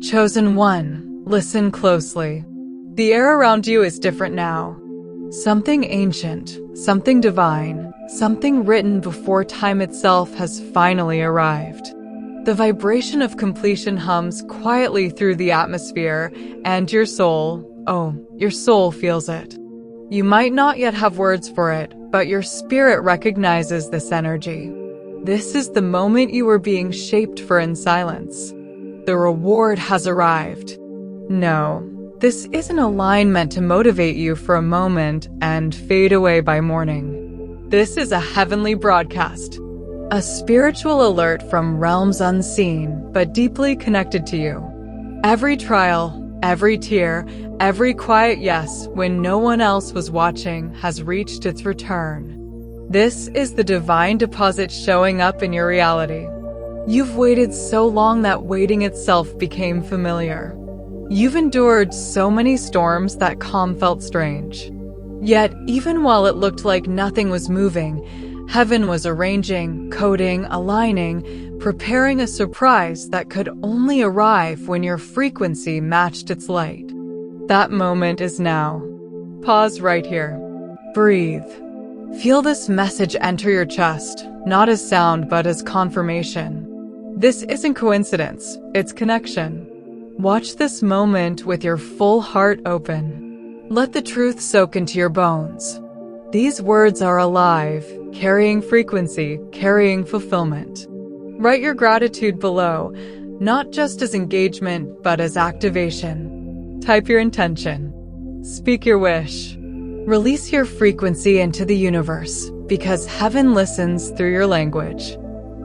Chosen one, listen closely. The air around you is different now. Something ancient, something divine, something written before time itself has finally arrived. The vibration of completion hums quietly through the atmosphere, and your soul feels it. You might not yet have words for it, but your spirit recognizes this energy. This is the moment you were being shaped for in silence. The reward has arrived. No, this isn't a line meant to motivate you for a moment and fade away by morning. This is a heavenly broadcast, a spiritual alert from realms unseen but deeply connected to you. Every trial, every tear, every quiet yes when no one else was watching has reached its return. This is the divine deposit showing up in your reality. You've waited so long that waiting itself became familiar. You've endured so many storms that calm felt strange. Yet, even while it looked like nothing was moving, heaven was arranging, coding, aligning, preparing a surprise that could only arrive when your frequency matched its light. That moment is now. Pause right here. Breathe. Feel this message enter your chest, not as sound but as confirmation. This isn't coincidence, it's connection. Watch this moment with your full heart open. Let the truth soak into your bones. These words are alive, carrying frequency, carrying fulfillment. Write your gratitude below, not just as engagement, but as activation. Type your intention. Speak your wish. Release your frequency into the universe, because heaven listens through your language.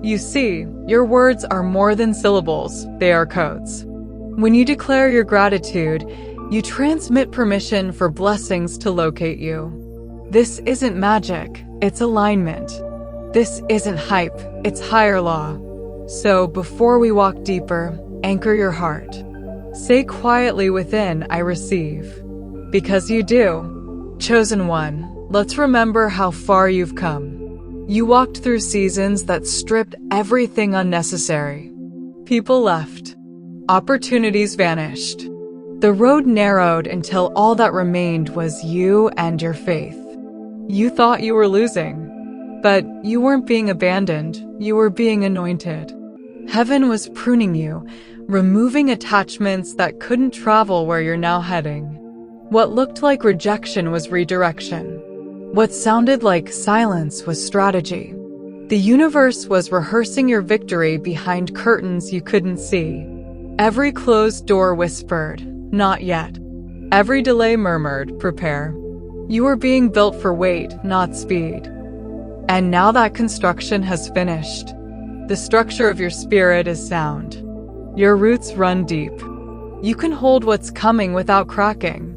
You see, your words are more than syllables, they are codes. When you declare your gratitude, you transmit permission for blessings to locate you. This isn't magic, it's alignment. This isn't hype, it's higher law. So before we walk deeper, anchor your heart. Say quietly within, I receive. Because you do. Chosen one, let's remember how far you've come. You walked through seasons that stripped everything unnecessary. People left. Opportunities vanished. The road narrowed until all that remained was you and your faith. You thought you were losing, but you weren't being abandoned, you were being anointed. Heaven was pruning you, removing attachments that couldn't travel where you're now heading. What looked like rejection was redirection. What sounded like silence was strategy. The universe was rehearsing your victory behind curtains you couldn't see. Every closed door whispered, not yet. Every delay murmured, prepare. You were being built for weight, not speed. And now that construction has finished. The structure of your spirit is sound. Your roots run deep. You can hold what's coming without cracking.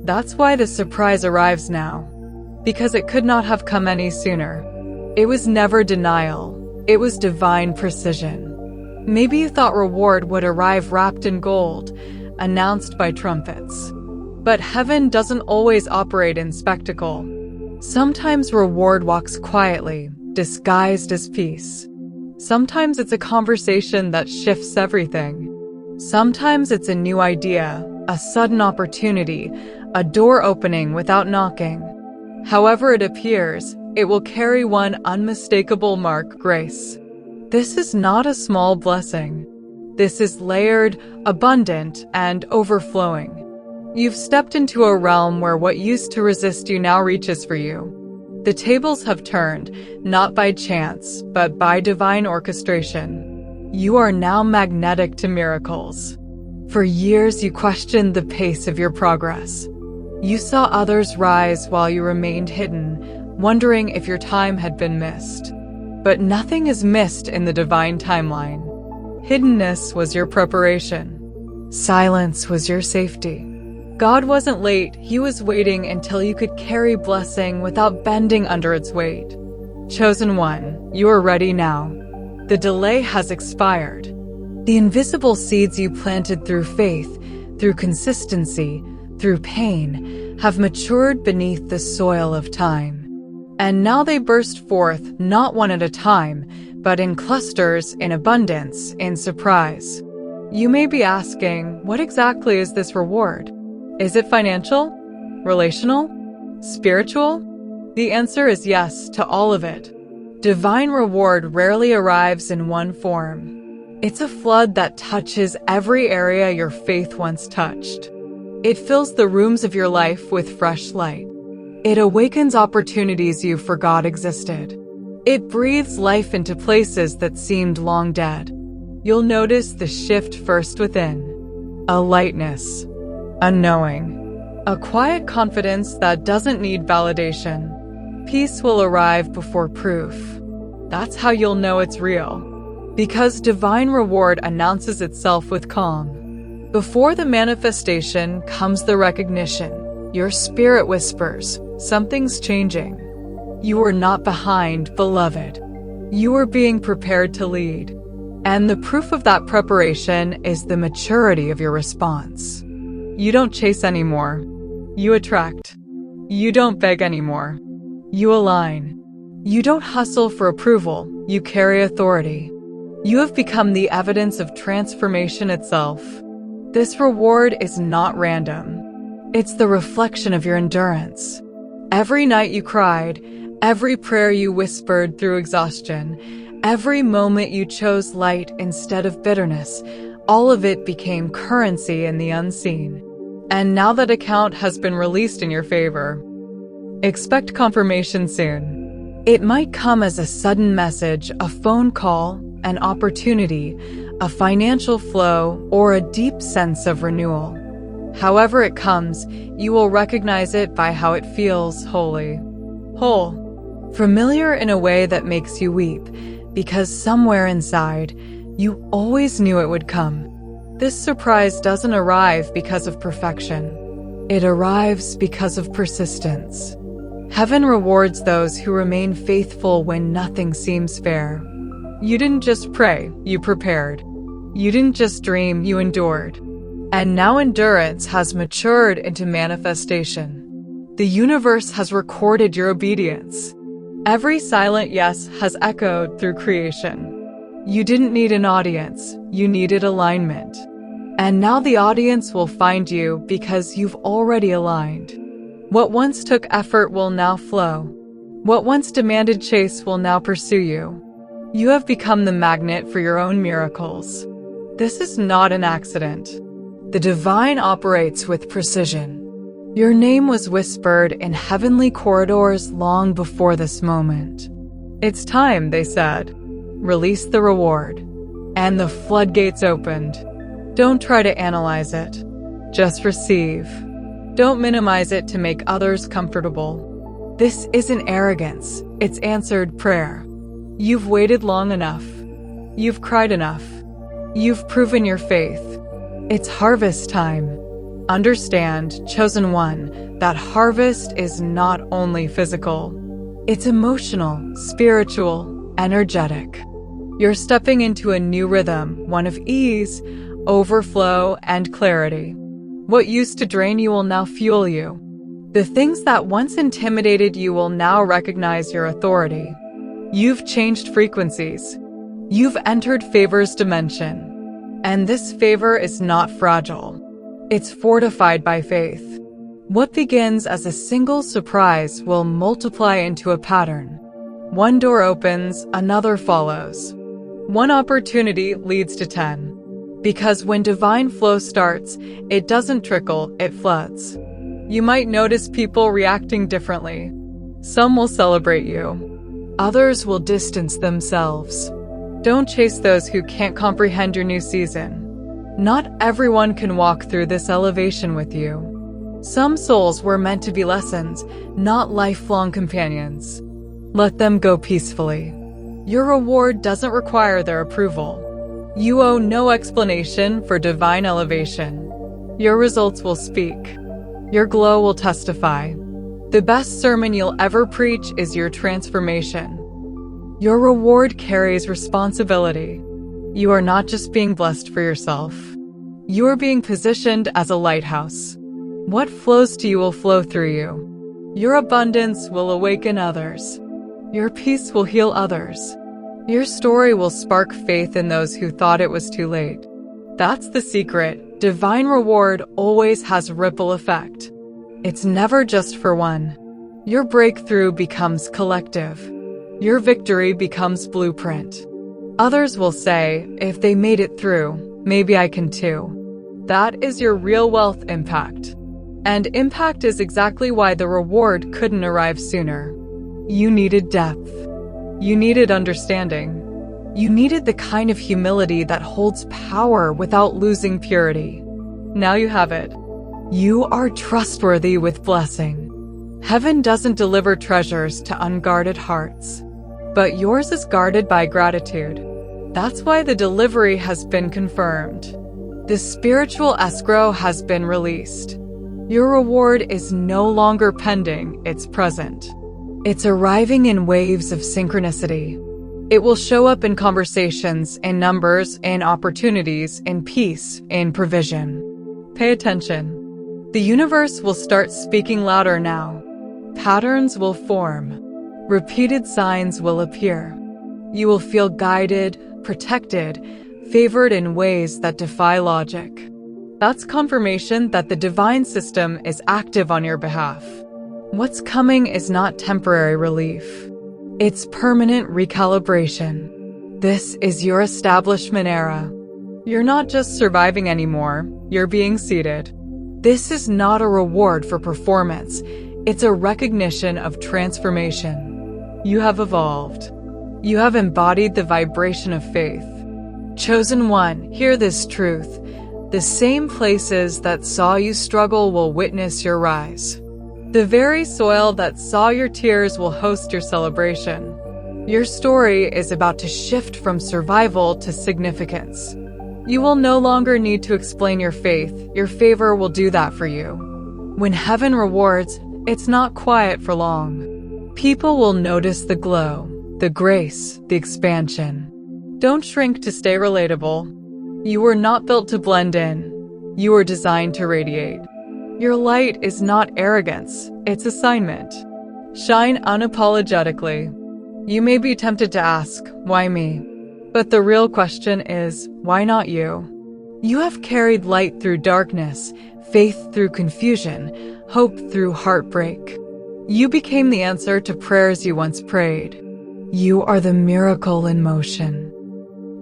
That's why the surprise arrives now. Because it could not have come any sooner. It was never denial. It was divine precision. Maybe you thought reward would arrive wrapped in gold, announced by trumpets. But heaven doesn't always operate in spectacle. Sometimes reward walks quietly, disguised as peace. Sometimes it's a conversation that shifts everything. Sometimes it's a new idea, a sudden opportunity, a door opening without knocking. However it appears, it will carry one unmistakable mark: grace. This is not a small blessing. This is layered, abundant, and overflowing. You've stepped into a realm where what used to resist you now reaches for you. The tables have turned, not by chance, but by divine orchestration. You are now magnetic to miracles. For years you questioned the pace of your progress. You saw others rise while you remained hidden, wondering if your time had been missed. But nothing is missed in the divine timeline. Hiddenness was your preparation. Silence was your safety. God wasn't late, He was waiting until you could carry blessing without bending under its weight. Chosen one, you are ready now. The delay has expired. The invisible seeds you planted through faith, through consistency, through pain, have matured beneath the soil of time. And now they burst forth, not one at a time, but in clusters, in abundance, in surprise. You may be asking, what exactly is this reward? Is it financial? Relational? Spiritual? The answer is yes to all of it. Divine reward rarely arrives in one form. It's a flood that touches every area your faith once touched. It fills the rooms of your life with fresh light. It awakens opportunities you forgot existed. It breathes life into places that seemed long dead. You'll notice the shift first within. A lightness. A knowing. A quiet confidence that doesn't need validation. Peace will arrive before proof. That's how you'll know it's real. Because divine reward announces itself with calm. Before the manifestation comes the recognition. Your spirit whispers, something's changing. You are not behind, beloved. You are being prepared to lead. And the proof of that preparation is the maturity of your response. You don't chase anymore. You attract. You don't beg anymore. You align. You don't hustle for approval. You carry authority. You have become the evidence of transformation itself. This reward is not random. It's the reflection of your endurance. Every night you cried, every prayer you whispered through exhaustion, every moment you chose light instead of bitterness, all of it became currency in the unseen. And now that account has been released in your favor. Expect confirmation soon. It might come as a sudden message, a phone call, an opportunity, a financial flow, or a deep sense of renewal. However it comes, you will recognize it by how it feels wholly. Whole. Familiar in a way that makes you weep, because somewhere inside, you always knew it would come. This surprise doesn't arrive because of perfection. It arrives because of persistence. Heaven rewards those who remain faithful when nothing seems fair. You didn't just pray, you prepared. You didn't just dream, you endured. And now endurance has matured into manifestation. The universe has recorded your obedience. Every silent yes has echoed through creation. You didn't need an audience, you needed alignment. And now the audience will find you because you've already aligned. What once took effort will now flow. What once demanded chase will now pursue you. You have become the magnet for your own miracles. This is not an accident. The divine operates with precision. Your name was whispered in heavenly corridors long before this moment. It's time, they said. Release the reward. And the floodgates opened. Don't try to analyze it. Just receive. Don't minimize it to make others comfortable. This isn't arrogance, it's answered prayer. You've waited long enough. You've cried enough. You've proven your faith. It's harvest time. Understand, chosen one, that harvest is not only physical. It's emotional, spiritual, energetic. You're stepping into a new rhythm, one of ease, overflow, and clarity. What used to drain you will now fuel you. The things that once intimidated you will now recognize your authority. You've changed frequencies. You've entered favor's dimension. And this favor is not fragile. It's fortified by faith. What begins as a single surprise will multiply into a pattern. One door opens, another follows. One opportunity leads to 10. Because when divine flow starts, it doesn't trickle, it floods. You might notice people reacting differently. Some will celebrate you. Others will distance themselves. Don't chase those who can't comprehend your new season. Not everyone can walk through this elevation with you. Some souls were meant to be lessons, not lifelong companions. Let them go peacefully. Your reward doesn't require their approval. You owe no explanation for divine elevation. Your results will speak. Your glow will testify. The best sermon you'll ever preach is your transformation. Your reward carries responsibility. You are not just being blessed for yourself. You are being positioned as a lighthouse. What flows to you will flow through you. Your abundance will awaken others. Your peace will heal others. Your story will spark faith in those who thought it was too late. That's the secret. Divine reward always has ripple effect. It's never just for one. Your breakthrough becomes collective. Your victory becomes blueprint. Others will say, if they made it through, maybe I can too. That is your real wealth impact. And impact is exactly why the reward couldn't arrive sooner. You needed depth. You needed understanding. You needed the kind of humility that holds power without losing purity. Now you have it. You are trustworthy with blessing. Heaven doesn't deliver treasures to unguarded hearts, but yours is guarded by gratitude. That's why the delivery has been confirmed. The spiritual escrow has been released. Your reward is no longer pending, it's present. It's arriving in waves of synchronicity. It will show up in conversations, in numbers, in opportunities, in peace, in provision. Pay attention. The universe will start speaking louder now. Patterns will form. Repeated signs will appear. You will feel guided, protected, favored in ways that defy logic. That's confirmation that the divine system is active on your behalf. What's coming is not temporary relief. It's permanent recalibration. This is your establishment era. You're not just surviving anymore, you're being seated. This is not a reward for performance. It's a recognition of transformation. You have evolved. You have embodied the vibration of faith. Chosen one, hear this truth. The same places that saw you struggle will witness your rise. The very soil that saw your tears will host your celebration. Your story is about to shift from survival to significance. You will no longer need to explain your faith. Your favor will do that for you. When heaven rewards, it's not quiet for long. People will notice the glow, the grace, the expansion. Don't shrink to stay relatable. You were not built to blend in. You were designed to radiate. Your light is not arrogance, it's assignment. Shine unapologetically. You may be tempted to ask, why me? But the real question is, why not you? You have carried light through darkness, faith through confusion, hope through heartbreak. You became the answer to prayers you once prayed. You are the miracle in motion.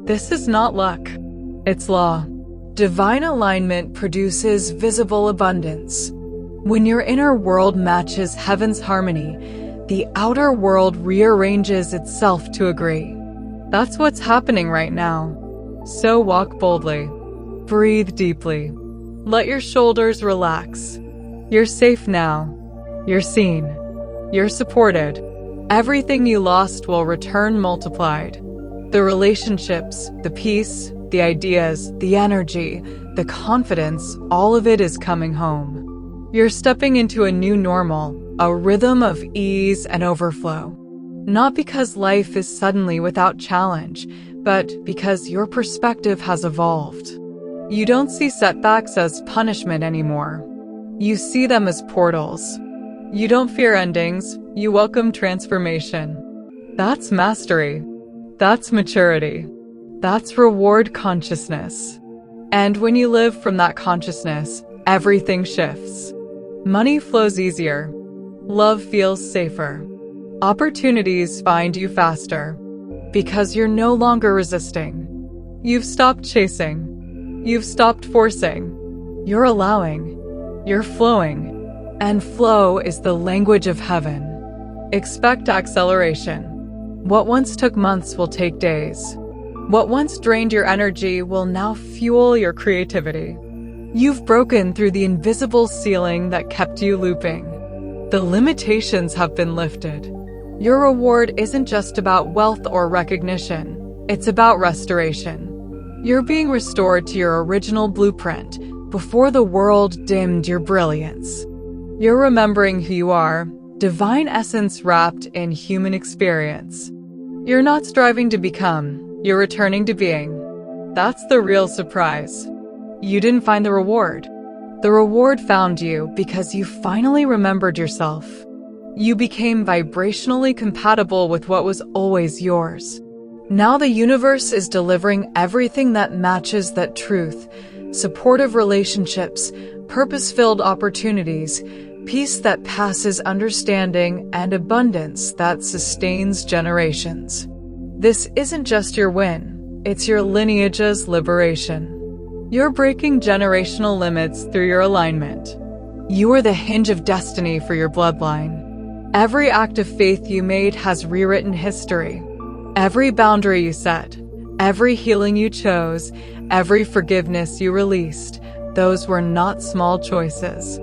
This is not luck. It's law. Divine alignment produces visible abundance. When your inner world matches heaven's harmony, the outer world rearranges itself to agree. That's what's happening right now. So walk boldly. Breathe deeply. Let your shoulders relax. You're safe now. You're seen. You're supported. Everything you lost will return multiplied. The relationships, the peace, the ideas, the energy, the confidence, all of it is coming home. You're stepping into a new normal, a rhythm of ease and overflow. Not because life is suddenly without challenge, but because your perspective has evolved. You don't see setbacks as punishment anymore. You see them as portals. You don't fear endings, you welcome transformation. That's mastery. That's maturity. That's reward consciousness. And when you live from that consciousness, everything shifts. Money flows easier. Love feels safer. Opportunities find you faster. Because you're no longer resisting. You've stopped chasing. You've stopped forcing. You're allowing. You're flowing. And flow is the language of heaven. Expect acceleration. What once took months will take days. What once drained your energy will now fuel your creativity. You've broken through the invisible ceiling that kept you looping. The limitations have been lifted. Your reward isn't just about wealth or recognition. It's about restoration. You're being restored to your original blueprint before the world dimmed your brilliance. You're remembering who you are, divine essence wrapped in human experience. You're not striving to become, you're returning to being. That's the real surprise. You didn't find the reward. The reward found you because you finally remembered yourself. You became vibrationally compatible with what was always yours. Now the universe is delivering everything that matches that truth: supportive relationships, purpose-filled opportunities, peace that passes understanding, and abundance that sustains generations. This isn't just your win, it's your lineage's liberation. You're breaking generational limits through your alignment. You are the hinge of destiny for your bloodline. Every act of faith you made has rewritten history. Every boundary you set, every healing you chose, every forgiveness you released, those were not small choices.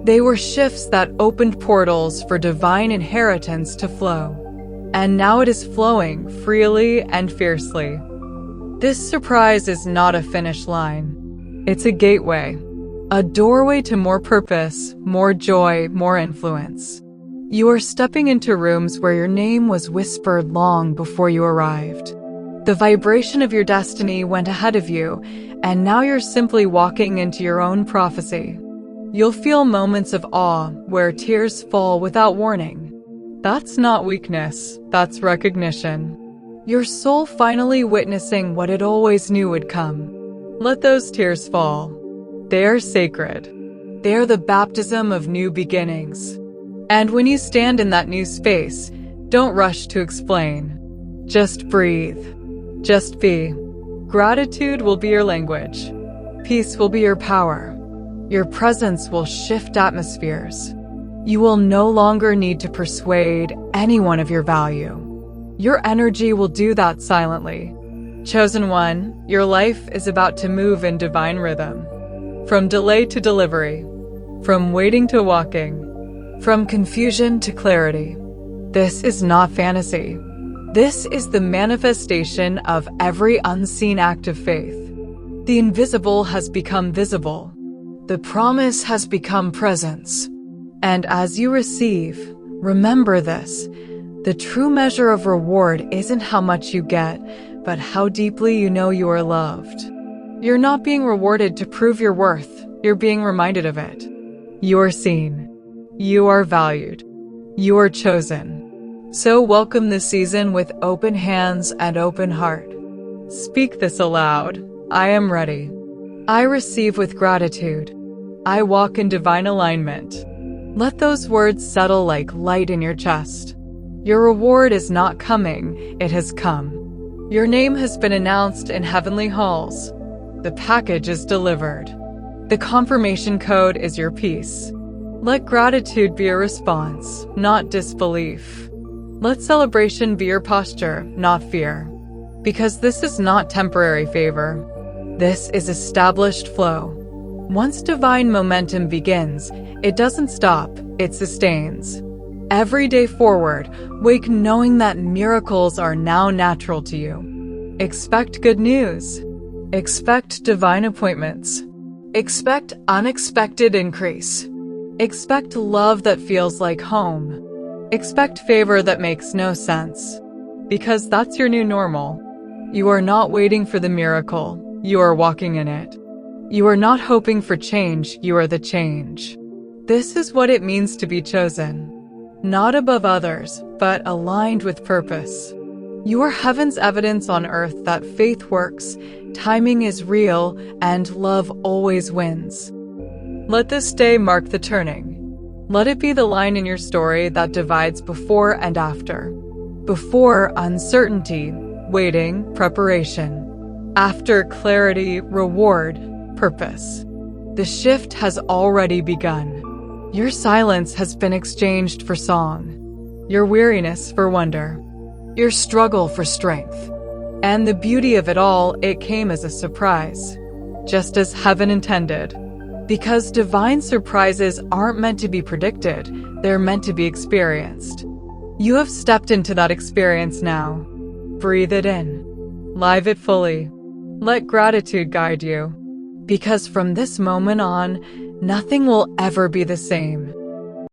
They were shifts that opened portals for divine inheritance to flow. And now it is flowing freely and fiercely. This surprise is not a finish line. It's a gateway, a doorway to more purpose, more joy, more influence. You are stepping into rooms where your name was whispered long before you arrived. The vibration of your destiny went ahead of you, and now you're simply walking into your own prophecy. You'll feel moments of awe where tears fall without warning. That's not weakness, that's recognition. Your soul finally witnessing what it always knew would come. Let those tears fall. They are sacred. They are the baptism of new beginnings. And when you stand in that new space, don't rush to explain. Just breathe. Just be. Gratitude will be your language. Peace will be your power. Your presence will shift atmospheres. You will no longer need to persuade anyone of your value. Your energy will do that silently. Chosen one, your life is about to move in divine rhythm. From delay to delivery. From waiting to walking. From confusion to clarity. This is not fantasy. This is the manifestation of every unseen act of faith. The invisible has become visible. The promise has become presence. And as you receive, remember this: the true measure of reward isn't how much you get, but how deeply you know you are loved. You're not being rewarded to prove your worth, you're being reminded of it. You are seen. You are valued. You are chosen. So welcome this season with open hands and open heart. Speak this aloud. I am ready. I receive with gratitude. I walk in divine alignment. Let those words settle like light in your chest. Your reward is not coming, it has come. Your name has been announced in heavenly halls. The package is delivered. The confirmation code is your peace. Let gratitude be a response, not disbelief. Let celebration be your posture, not fear. Because this is not temporary favor. This is established flow. Once divine momentum begins, it doesn't stop, it sustains. Every day forward, wake knowing that miracles are now natural to you. Expect good news. Expect divine appointments. Expect unexpected increase. Expect love that feels like home. Expect favor that makes no sense. Because that's your new normal. You are not waiting for the miracle, you are walking in it. You are not hoping for change, you are the change. This is what it means to be chosen. Not above others, but aligned with purpose. You are heaven's evidence on earth that faith works, timing is real, and love always wins. Let this day mark the turning. Let it be the line in your story that divides before and after. Before, uncertainty, waiting, preparation. After, clarity, reward, purpose. The shift has already begun. Your silence has been exchanged for song. Your weariness for wonder. Your struggle for strength. And the beauty of it all, it came as a surprise. Just as heaven intended. Because divine surprises aren't meant to be predicted, they're meant to be experienced. You have stepped into that experience now. Breathe it in. Live it fully. Let gratitude guide you. Because from this moment on, nothing will ever be the same.